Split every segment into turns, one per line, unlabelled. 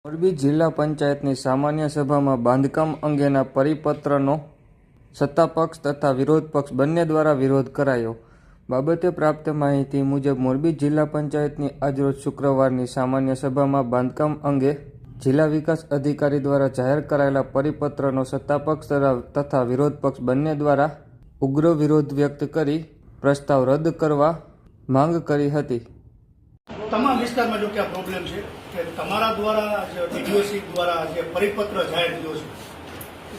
મોરબી જિલ્લા પંચાયતની સામાન્ય સભામાં બાંધકામ અંગેના પરિપત્રનો સત્તાપક્ષ તથા વિરોધ પક્ષ બંને દ્વારા વિરોધ કરાયો. બાબતે પ્રાપ્ત માહિતી મુજબ મોરબી જિલ્લા પંચાયતની આજરોજ શુક્રવારની સામાન્ય સભામાં બાંધકામ અંગે જિલ્લા વિકાસ અધિકારી દ્વારા જાહેર કરાયેલા પરિપત્રનો સત્તાપક્ષ તથા વિરોધ પક્ષ બંને દ્વારા ઉગ્ર વિરોધ વ્યક્ત કરી પ્રસ્તાવ રદ કરવા માંગ કરી હતી.
તમામ વિસ્તારમાં જો કે આ પ્રોબ્લેમ છે કે તમારા દ્વારા ડીડીઓસી દ્વારા જે પરિપત્ર જાહેર થયો છે,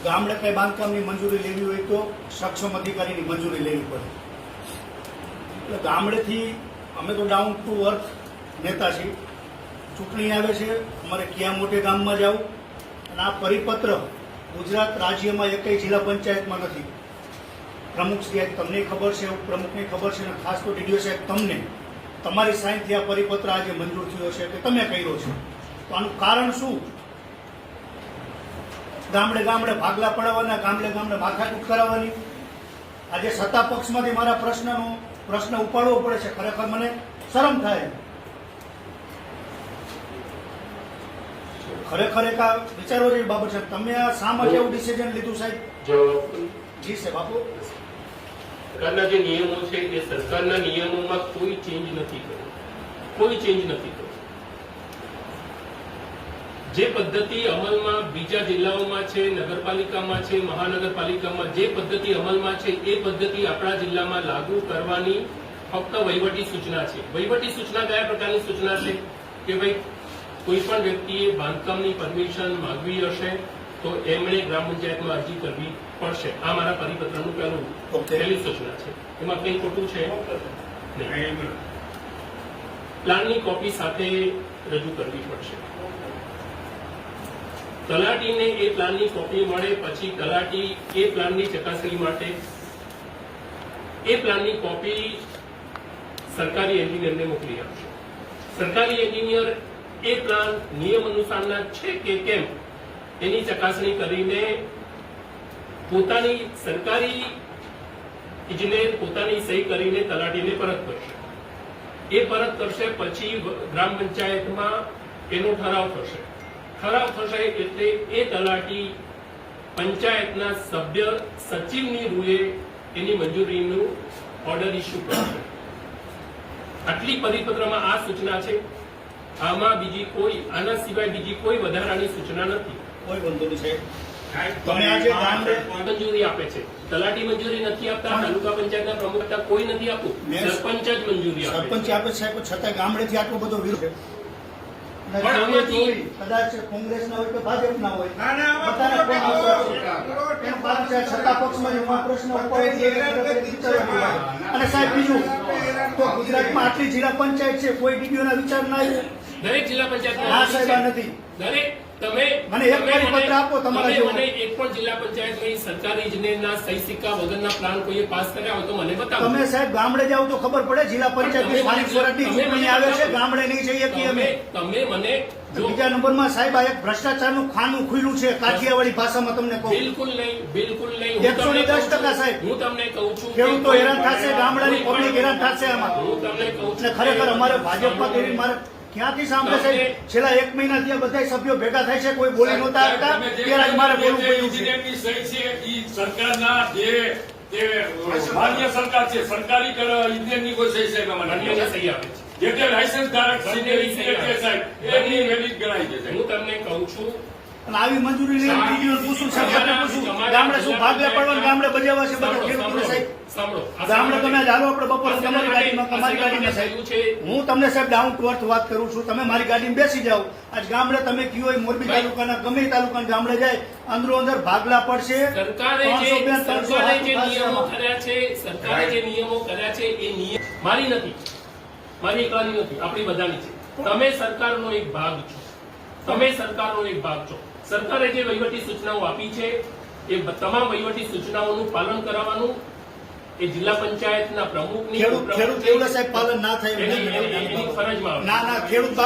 ગામડે કંઈ બાંધકામની મંજૂરી લેવી હોય તો સક્ષમ અધિકારીની મંજૂરી લેવી પડે. એટલે ગામડેથી અમે તો ડાઉન ટુ અર્થ નેતા છીએ. ચૂંટણી આવે છે, અમારે ક્યાં મોટે ગામમાં જવું, અને આ પરિપત્ર ગુજરાત રાજ્યમાં એકેય જિલ્લા પંચાયતમાં નથી. પ્રમુખ શ્રી તમને ખબર છે, ઉપપ્રમુખને ખબર છે, અને ખાસ તો ડીડીઓ સાહેબ તમને તમારી સાઇનથી આ પરિપત્ર આજે મંજૂર થયો છે કે તમે કર્યો છે. તો આનું કારણ શું? ગામડે ગામડે ભાગલા પડાવવાના, ગામડે ગામડે માથાકૂટ કરાવવાની. આજે સત્તા પક્ષમાંથી મારા પ્રશ્ન ઉપાડવો પડે છે. ખરેખર મને શરમ થાય. ખરેખર એક આ વિચારવા જેવી બાબત છે. તમે આ શા માટે એવું ડિસિઝન લીધું સાહેબ? જી સાહેબ આપો.
સરકારના જે નિયમો છે એ સરકારના નિયમોમાં કોઈ ચેન્જ નથી કર્યો, કોઈ ચેન્જ નથી કર્યો. જે પદ્ધતિ અમલમાં બીજા જિલ્લાઓમાં છે, નગરપાલિકામાં છે, મહાનગરપાલિકામાં જે પદ્ધતિ અમલમાં છે એ પદ્ધતિ આપણા જિલ્લામાં લાગુ કરવાની ફક્ત વહીવટી સૂચના છે. વહીવટી સૂચના કયા પ્રકારની સૂચના છે કે ભાઈ કોઈ પણ વ્યક્તિએ બાંધકામની પરમિશન માંગવી હશે તો એમણે ગ્રામ પંચાયતમાં અરજી કરવી પડશે. આ મારા પરિપત્રનું પહેલી સૂચના છે. એમાં કંઈ ખોટું છે નહીં. પ્લાનની કોપી સાથે રજૂ કરવી પડશે. તલાટીને એ પ્લાનની કોપી મળે પછી તલાટી એ પ્લાનની ચકાસણી માટે એ પ્લાનની કોપી સરકારી એન્જિનિયરને મોકલી આપશે. સરકારી એન્જિનિયર એ પ્લાન નિયમ અનુસારના છે કે કેમ એની ચકાસણી કરીને પોતાની સરકારી ઇજનેર પોતાની સહી કરીને તલાટીને પરત કરશે. એ પરત કરશે પછી ગ્રામ પંચાયતમાં એનો ઠરાવ થશે. ઠરાવ થશે એટલે એ તલાટી પંચાયતના સભ્ય સચિવની રૂએ એની મંજૂરીનું ઓર્ડર ઇસ્યુ કરશે. આટલી પરિપત્રમાં આ સૂચના છે. આમાં બીજી કોઈ, આના સિવાય બીજી કોઈ વધારાની સૂચના નથી.
કોઈ બંધુ નહીં સાહેબ. તમે આજે ગામડે
મંજૂરી આપે છે. તલાટી મંજૂરી નથી આપતા, તાલુકા પંચાયતના પ્રમુખ કોઈ નથી આપતું, સરપંચ જ મંજૂરી આપે.
સરપંચ આપે સાહેબ, છતાં ગામડેથી આટલો બધો વિરોધ. કદાચ કોંગ્રેસના હોય કે ભાજપના હોય, છતાં પક્ષમાં પ્રશ્ન અને સાહેબ બીજું તો ગુજરાતમાં આટલી જિલ્લા પંચાયત છે, કોઈ ડીડીઓના વિચાર ના આવ્યો.
દરેક જિલ્લા પંચાયત
ના સાહેબ નથી.
દરેક તમે
મને એક પરિપત્ર આપો તમારા.
મને એક પણ જિલ્લા પંચાયતમાં સરકારી ઇજનેરના સહી સિક્કા વગરના પ્લાન કોઈએ પાસ કર્યા હોય તો મને બતાવો.
તમે સાહેબ ગામડે જાવ તો ખબર પડે. જિલ્લા પંચાયતની સ્થાનિક સ્વરાજની ચૂંટણી આવે છે, ગામડે નહીં જઈએ કે અમે.
તમે મને
બીજા નંબરમાં સાહેબ આ એક ભ્રષ્ટાચારનું ખાનું ખુલ્લું છે. કાઠિયાવાડી ભાષામાં તમને કહું.
બિલકુલ નહીં, બિલકુલ નહીં.
110% સાહેબ.
હું તમને કહું છું
ખેડૂતો હેરાન થશે, ગામડાની પબ્લિક હેરાન થશે આમાં.
હું તમને કહું છું
ખરેખર અમારે ભાજપમાં તેવી મારે ક્યાંથી સાંભળે છે? છેલ્લા 1 મહિનાથી આ બધા સભ્યો ભેગા થાય છે, કોઈ બોલી નહોતા આવતા. ત્યારે મારે બોલવું પડ્યું છે.
સરકારના જે માન્ય સરકાર છે, સરકારી ઇજનેરની કોઈ સહી છે
સહી આપે છે.
જે લાયસન્સ ધારક સિનિયર ઇજનેર સાહેબ એની વેલિડ ગણાય છે.
હું તમને કહું છું
આવી મંજૂરી લઈને ડીડીઓ પૂછું, સરકારને પૂછું, ગામડે શું ભાગલા પડવાનું, ગામડે બજાવવા છે બધા ખેડૂતોને સાહેબ. ગામડે તમે ચાલો આપણે બપોરે તમારી ગાડીમાં સાહેબ. હું તમને સાહેબ ડાઉન ટુ અર્થ વાત કરું છું. તમે મારી ગાડીમાં બેસી જાઓ. આજ ગામડે તમે કયો હોય મોરબી તાલુકાના ગમે તાલુકાના ગામડે જાય, અંદરો અંદર ભાગલા પડશે.
સરકારે જે નિયમો કર્યા છે એ નિયમ મારી નથી, મારી એકલાની નથી, આપણી બધાની છે. તમે સરકારનો એક ભાગ છો. તમે સરકારનો એક ભાગ છો. સરકારે જે વહીવટી સૂચનાઓ આપી છે એ તમામ વહીવટી સૂચનાઓનું પાલન કરાવવાનું એ જિલ્લા પંચાયતના પ્રમુખની
ખેડૂત સાહેબ પાલન ના થાય
એની ફરજમાં
ના ખેડૂત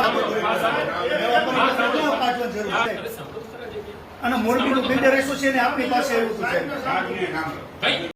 અને મોરબીનું બિલ્ડર એસોસિએશન આપણી પાસે આવ્યું હતું.